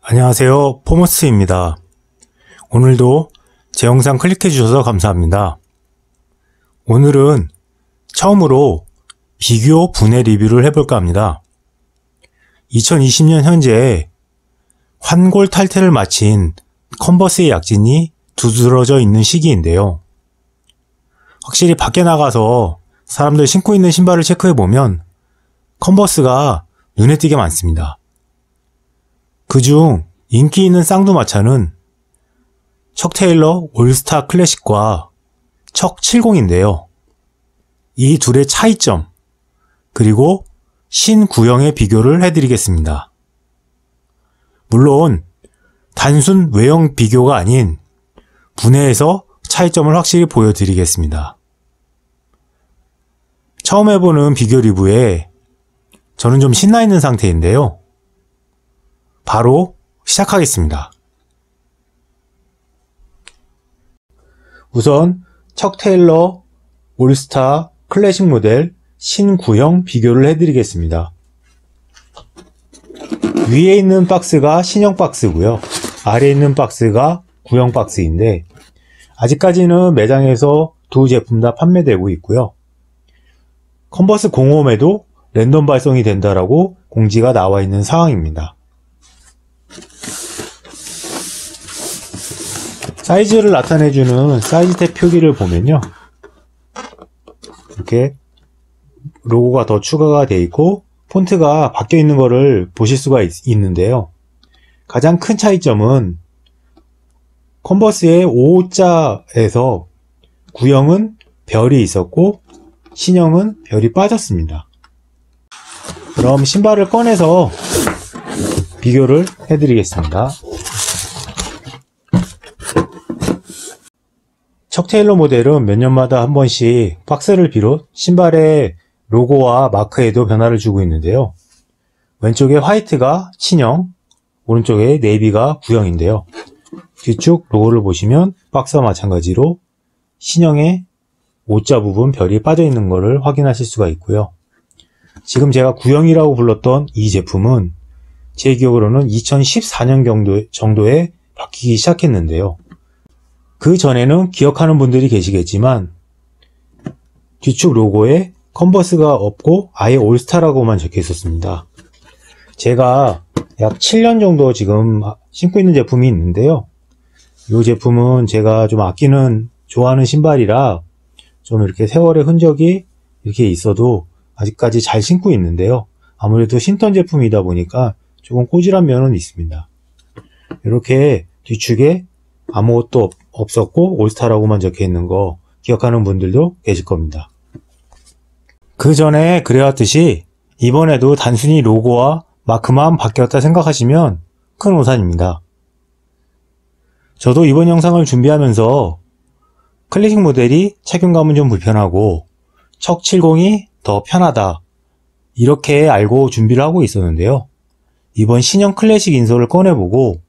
안녕하세요, 포머스입니다. 오늘도 제 영상 클릭해 주셔서 감사합니다. 오늘은 처음으로 비교 분해 리뷰를 해볼까 합니다. 2020년 현재 환골 탈퇴를 마친 컨버스의 약진이 두드러져 있는 시기인데요. 확실히 밖에 나가서 사람들 신고 있는 신발을 체크해보면 컨버스가 눈에 띄게 많습니다. 그중 인기 있는 쌍두마차는 척 테일러 올스타 클래식과 척 70인데요. 이 둘의 차이점, 그리고 신구형의 비교를 해드리겠습니다. 물론 단순 외형 비교가 아닌 분해에서 차이점을 확실히 보여드리겠습니다. 처음 해보는 비교 리뷰에 저는 좀 신나있는 상태인데요. 바로 시작하겠습니다. 우선 척 테일러 올스타 클래식 모델 신구형 비교를 해드리겠습니다. 위에 있는 박스가 신형 박스고요. 아래에 있는 박스가 구형 박스인데 아직까지는 매장에서 두 제품 다 판매되고 있고요. 컨버스 공홈에도 랜덤 발송이 된다라고 공지가 나와 있는 상황입니다. 사이즈를 나타내주는 사이즈탭 표기를 보면요, 이렇게 로고가 더 추가가 되어 있고 폰트가 바뀌어 있는 것을 보실 수가 있는데요. 가장 큰 차이점은 컨버스의 5자에서 구형은 별이 있었고 신형은 별이 빠졌습니다. 그럼 신발을 꺼내서 비교를 해드리겠습니다. 척 테일러 모델은 몇 년마다 한 번씩 박스를 비롯 신발의 로고와 마크에도 변화를 주고 있는데요. 왼쪽에 화이트가 신형, 오른쪽에 네이비가 구형인데요. 뒤쪽 로고를 보시면 박스와 마찬가지로 신형의 O자 부분 별이 빠져 있는 것을 확인하실 수가 있고요. 지금 제가 구형이라고 불렀던 이 제품은 제 기억으로는 2014년 정도에 바뀌기 시작했는데요. 그 전에는 기억하는 분들이 계시겠지만 뒤쪽 로고에 컨버스가 없고 아예 올스타라고만 적혀 있었습니다. 제가 약 7년 정도 지금 신고 있는 제품이 있는데요. 이 제품은 제가 좀 아끼는 좋아하는 신발이라 좀 이렇게 세월의 흔적이 이렇게 있어도 아직까지 잘 신고 있는데요. 아무래도 신던 제품이다 보니까 조금 꼬질한 면은 있습니다. 이렇게 뒤축에 아무것도 없었고 올스타라고만 적혀 있는 거 기억하는 분들도 계실 겁니다. 그 전에 그래왔듯이 이번에도 단순히 로고와 마크만 바뀌었다 생각하시면 큰 오산입니다. 저도 이번 영상을 준비하면서 클래식 모델이 착용감은 좀 불편하고 척 70이 더 편하다 이렇게 알고 준비를 하고 있었는데요. 이번 신형 클래식 인솔을 꺼내보고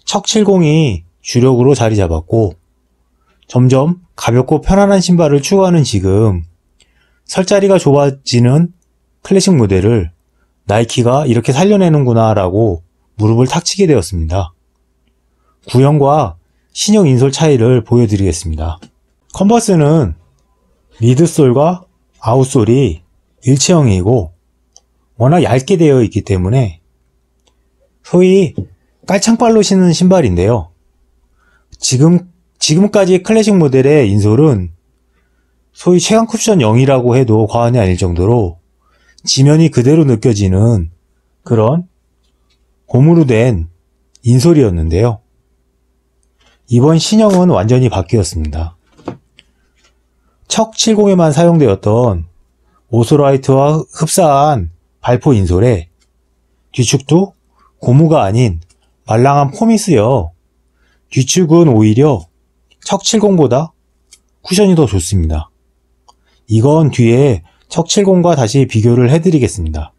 척 70이 주력으로 자리 잡았고 점점 가볍고 편안한 신발을 추구하는 지금 설자리가 좁아지는 클래식 모델을 나이키가 이렇게 살려내는구나 라고 무릎을 탁 치게 되었습니다. 구형과 신형 인솔 차이를 보여드리겠습니다. 컨버스는 미드솔과 아웃솔이 일체형이고 워낙 얇게 되어 있기 때문에 소위 깔창발로 신는 신발인데요. 지금까지 클래식 모델의 인솔은 소위 최강 쿠션 0이라고 해도 과언이 아닐 정도로 지면이 그대로 느껴지는 그런 고무로 된 인솔이었는데요. 이번 신형은 완전히 바뀌었습니다. 척 70에만 사용되었던 오소라이트와 흡사한 발포 인솔에 뒤축도 고무가 아닌 말랑한 폼이 쓰여 뒤축은 오히려 척 70보다 쿠션이 더 좋습니다. 이건 뒤에 척 70과 다시 비교를 해드리겠습니다.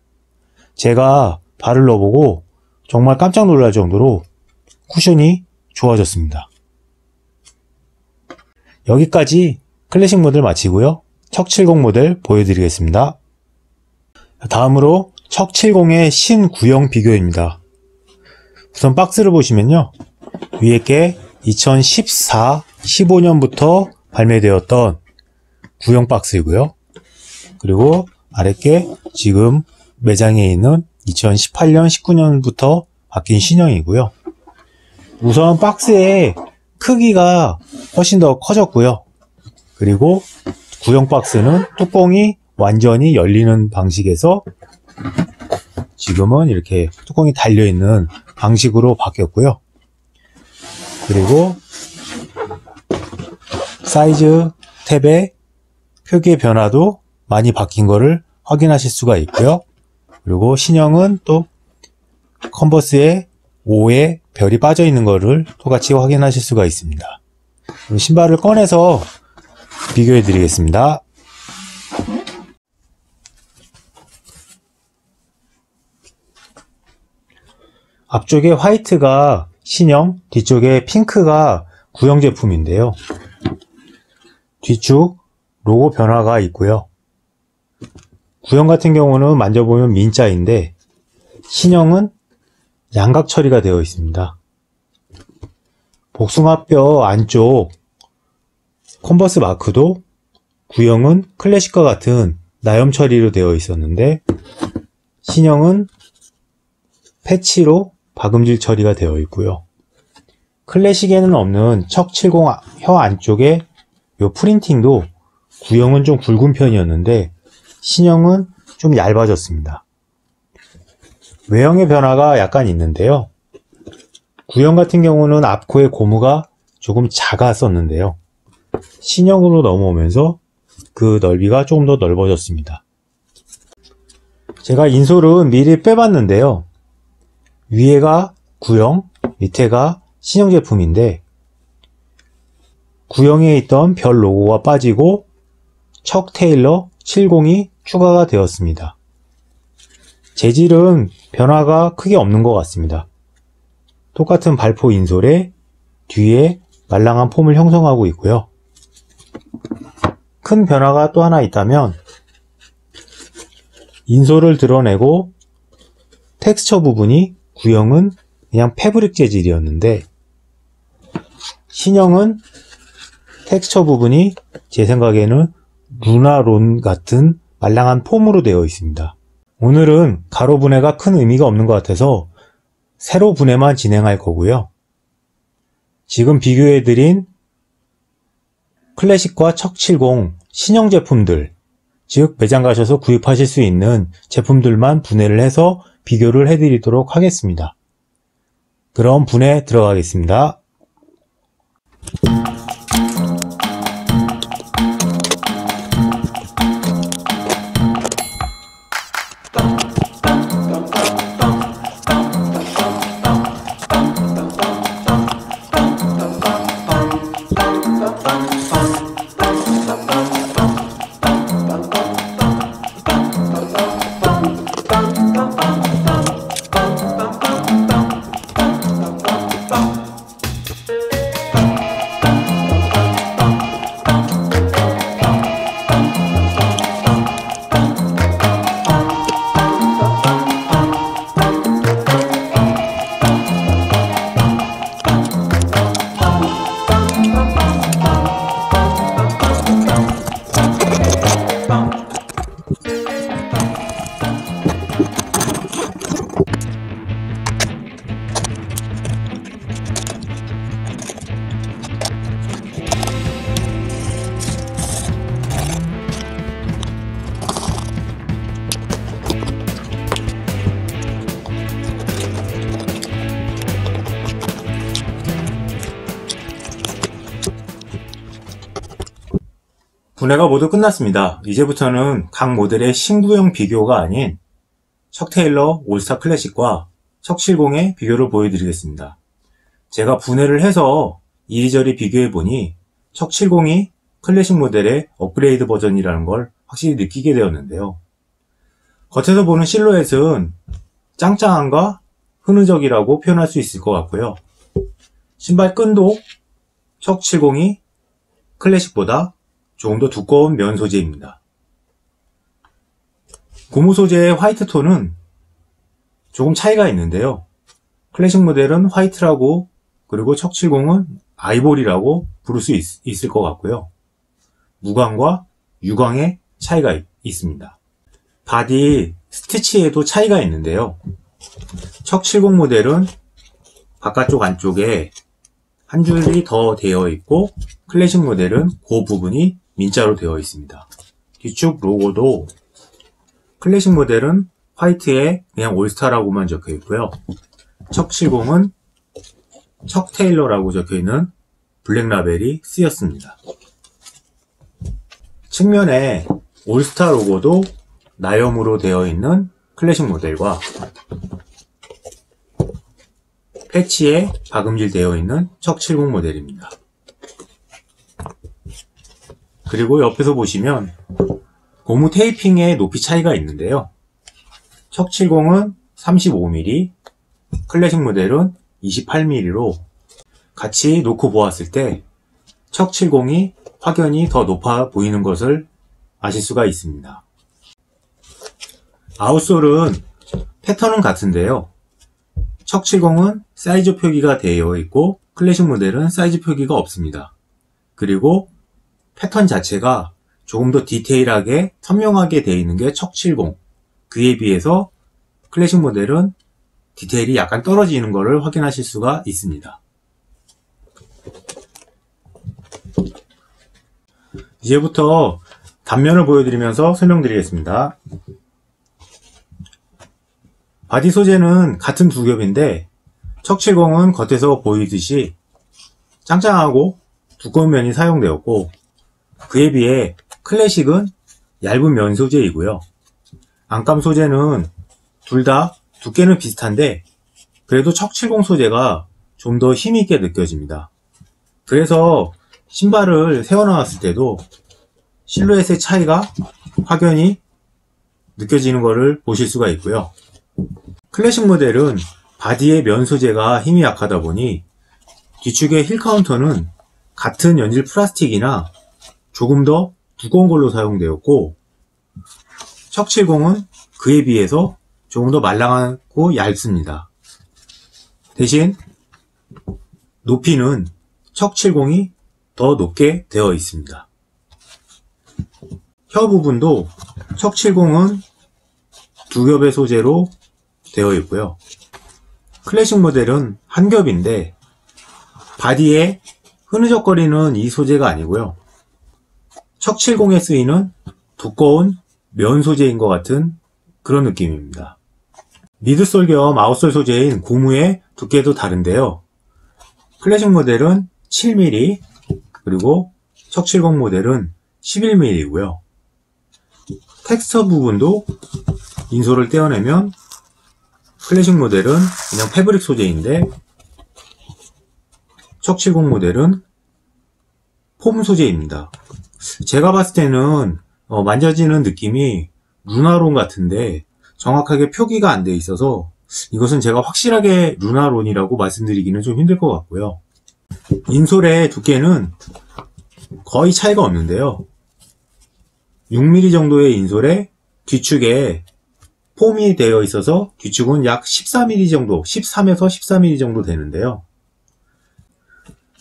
제가 발을 넣어보고 정말 깜짝 놀랄 정도로 쿠션이 좋아졌습니다. 여기까지 클래식 모델 마치고요. 척 70 모델 보여드리겠습니다. 다음으로 척 70의 신구형 비교입니다. 우선 박스를 보시면요. 위에 게 2014, 15년부터 발매되었던 구형 박스이고요. 그리고 아래 게 지금 매장에 있는 2018년, 19년부터 바뀐 신형이고요. 우선 박스의 크기가 훨씬 더 커졌고요. 그리고 구형 박스는 뚜껑이 완전히 열리는 방식에서 지금은 이렇게 뚜껑이 달려있는 방식으로 바뀌었고요. 그리고 사이즈 탭의 표기의 변화도 많이 바뀐 것을 확인하실 수가 있고요. 그리고 신형은 또 컨버스에 5에 별이 빠져 있는 것을 똑같이 확인하실 수가 있습니다. 신발을 꺼내서 비교해 드리겠습니다. 앞쪽에 화이트가 신형, 뒤쪽에 핑크가 구형 제품인데요. 뒤쪽 로고 변화가 있고요. 구형 같은 경우는 만져보면 민자인데 신형은 양각 처리가 되어 있습니다. 복숭아뼈 안쪽 컨버스 마크도 구형은 클래식과 같은 나염 처리로 되어 있었는데 신형은 패치로 박음질 처리가 되어 있고요. 클래식에는 없는 척70 혀 안쪽에 요 프린팅도 구형은 좀 굵은 편이었는데 신형은 좀 얇아졌습니다. 외형의 변화가 약간 있는데요. 구형 같은 경우는 앞코의 고무가 조금 작았었는데요. 신형으로 넘어오면서 그 넓이가 조금 더 넓어졌습니다. 제가 인솔은 미리 빼봤는데요. 위에가 구형, 밑에가 신형 제품인데 구형에 있던 별 로고가 빠지고 척 테일러 70이 추가가 되었습니다. 재질은 변화가 크게 없는 것 같습니다. 똑같은 발포 인솔에 뒤에 말랑한 폼을 형성하고 있고요. 큰 변화가 또 하나 있다면 인솔을 드러내고 텍스처 부분이 구형은 그냥 패브릭 재질이었는데 신형은 텍스처 부분이 제 생각에는 루나론 같은 말랑한 폼으로 되어 있습니다. 오늘은 가로 분해가 큰 의미가 없는 것 같아서 세로 분해만 진행할 거고요. 지금 비교해드린 클래식과 척70 신형 제품들, 즉 매장 가셔서 구입하실 수 있는 제품들만 분해를 해서 비교를 해드리도록 하겠습니다. 그럼 분해 들어가겠습니다. 분해가 모두 끝났습니다. 이제부터는 각 모델의 신구형 비교가 아닌 척 테일러 올스타 클래식과 척70의 비교를 보여드리겠습니다. 제가 분해를 해서 이리저리 비교해보니 척70이 클래식 모델의 업그레이드 버전이라는 걸 확실히 느끼게 되었는데요. 겉에서 보는 실루엣은 짱짱함과 흐느적이라고 표현할 수 있을 것 같고요. 신발 끈도 척70이 클래식보다 조금 더 두꺼운 면 소재입니다. 고무 소재의 화이트 톤은 조금 차이가 있는데요. 클래식 모델은 화이트라고, 그리고 척70은 아이보리라고 부를 수 있을 것 같고요. 무광과 유광의 차이가 있습니다. 바디 스티치에도 차이가 있는데요. 척70 모델은 바깥쪽 안쪽에 한 줄이 더 되어 있고, 클래식 모델은 그 부분이 민자로 되어 있습니다. 뒤쪽 로고도 클래식 모델은 화이트에 그냥 올스타라고만 적혀 있고요. 척70은 척 테일러라고 적혀 있는 블랙 라벨이 쓰였습니다. 측면에 올스타 로고도 나염으로 되어 있는 클래식 모델과 패치에 박음질 되어 있는 척70 모델입니다. 그리고 옆에서 보시면 고무 테이핑의 높이 차이가 있는데요. 척70은 35mm, 클래식 모델은 28mm로 같이 놓고 보았을 때 척70이 확연히 더 높아 보이는 것을 아실 수가 있습니다. 아웃솔은 패턴은 같은데요. 척70은 사이즈 표기가 되어 있고 클래식 모델은 사이즈 표기가 없습니다. 그리고 패턴 자체가 조금 더 디테일하게 선명하게 되어 있는 게 척70, 그에 비해서 클래식 모델은 디테일이 약간 떨어지는 것을 확인하실 수가 있습니다. 이제부터 단면을 보여드리면서 설명드리겠습니다. 바디 소재는 같은 두 겹인데 척70은 겉에서 보이듯이 짱짱하고 두꺼운 면이 사용되었고, 그에 비해 클래식은 얇은 면 소재이고요. 안감 소재는 둘 다 두께는 비슷한데 그래도 척70 소재가 좀 더 힘있게 느껴집니다. 그래서 신발을 세워놨을 때도 실루엣의 차이가 확연히 느껴지는 것을 보실 수가 있고요. 클래식 모델은 바디의 면 소재가 힘이 약하다 보니 뒤축의 힐 카운터는 같은 연질 플라스틱이나 조금 더 두꺼운 걸로 사용되었고, 척70은 그에 비해서 조금 더 말랑하고 얇습니다. 대신 높이는 척70이 더 높게 되어 있습니다. 혀 부분도 척70은 두 겹의 소재로 되어 있고요. 클래식 모델은 한 겹인데 바디에 흐느적거리는 이 소재가 아니고요. 척70에 쓰이는 두꺼운 면 소재인 것 같은 그런 느낌입니다. 미드솔 겸 아웃솔 소재인 고무의 두께도 다른데요. 클래식 모델은 7mm, 그리고 척70 모델은 11mm이고요. 텍스처 부분도 인솔을 떼어내면 클래식 모델은 그냥 패브릭 소재인데 척70 모델은 폼 소재입니다. 제가 봤을 때는 만져지는 느낌이 루나론 같은데 정확하게 표기가 안 돼 있어서 이것은 제가 확실하게 루나론이라고 말씀드리기는 좀 힘들 것 같고요. 인솔의 두께는 거의 차이가 없는데요. 6mm 정도의 인솔에 뒤축에 폼이 되어 있어서 뒤축은 약 14mm 정도, 13에서 14mm 정도 되는데요.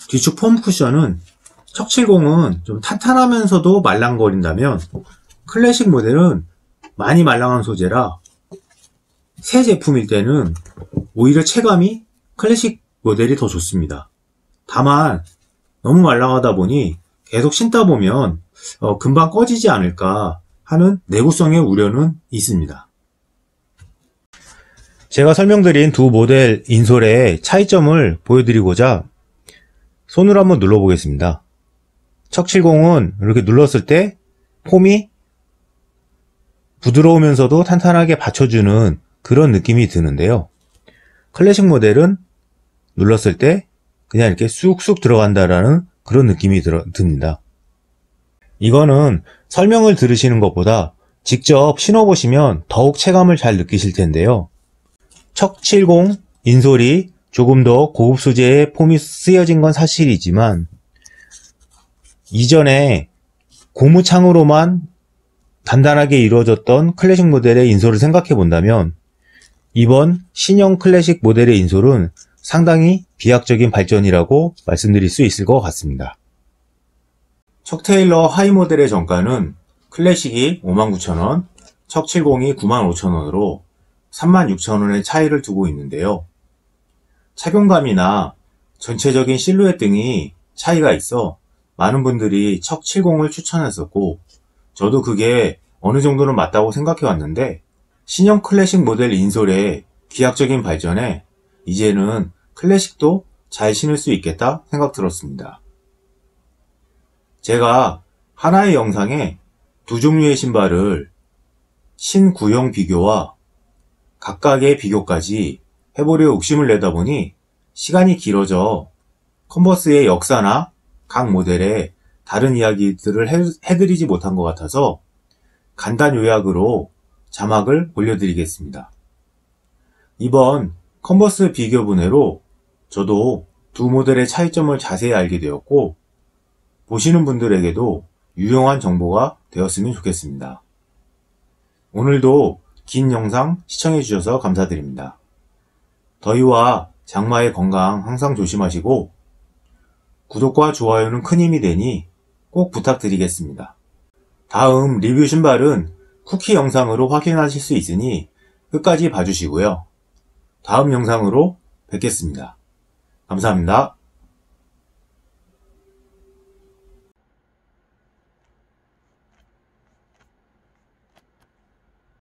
뒤축 폼 쿠션은 척70은 좀 탄탄하면서도 말랑거린다면 클래식 모델은 많이 말랑한 소재라 새 제품일 때는 오히려 체감이 클래식 모델이 더 좋습니다. 다만 너무 말랑하다 보니 계속 신다 보면 금방 꺼지지 않을까 하는 내구성의 우려는 있습니다. 제가 설명드린 두 모델 인솔의 차이점을 보여드리고자 손으로 한번 눌러보겠습니다. 척70은 이렇게 눌렀을 때 폼이 부드러우면서도 탄탄하게 받쳐주는 그런 느낌이 드는데요. 클래식 모델은 눌렀을 때 그냥 이렇게 쑥쑥 들어간다라는 그런 느낌이 듭니다. 이거는 설명을 들으시는 것보다 직접 신어보시면 더욱 체감을 잘 느끼실 텐데요. 척70 인솔이 조금 더 고급 소재의 폼이 쓰여진 건 사실이지만 이전에 고무창으로만 단단하게 이루어졌던 클래식 모델의 인솔을 생각해 본다면 이번 신형 클래식 모델의 인솔은 상당히 비약적인 발전이라고 말씀드릴 수 있을 것 같습니다. 척 테일러 하이 모델의 정가는 클래식이 59,000원, 척 70이 95,000원으로 36,000원의 차이를 두고 있는데요. 착용감이나 전체적인 실루엣 등이 차이가 있어 많은 분들이 척 70을 추천했었고, 저도 그게 어느 정도는 맞다고 생각해 왔는데, 신형 클래식 모델 인솔의 기하학적인 발전에 이제는 클래식도 잘 신을 수 있겠다 생각 들었습니다. 제가 하나의 영상에 두 종류의 신발을 신구형 비교와 각각의 비교까지 해보려 욕심을 내다 보니 시간이 길어져 컨버스의 역사나 각 모델의 다른 이야기들을 해드리지 못한 것 같아서 간단 요약으로 자막을 올려드리겠습니다. 이번 컨버스 비교 분해로 저도 두 모델의 차이점을 자세히 알게 되었고, 보시는 분들에게도 유용한 정보가 되었으면 좋겠습니다. 오늘도 긴 영상 시청해 주셔서 감사드립니다. 더위와 장마의 건강 항상 조심하시고, 구독과 좋아요는 큰 힘이 되니 꼭 부탁드리겠습니다. 다음 리뷰 신발은 쿠키 영상으로 확인하실 수 있으니 끝까지 봐주시고요. 다음 영상으로 뵙겠습니다. 감사합니다.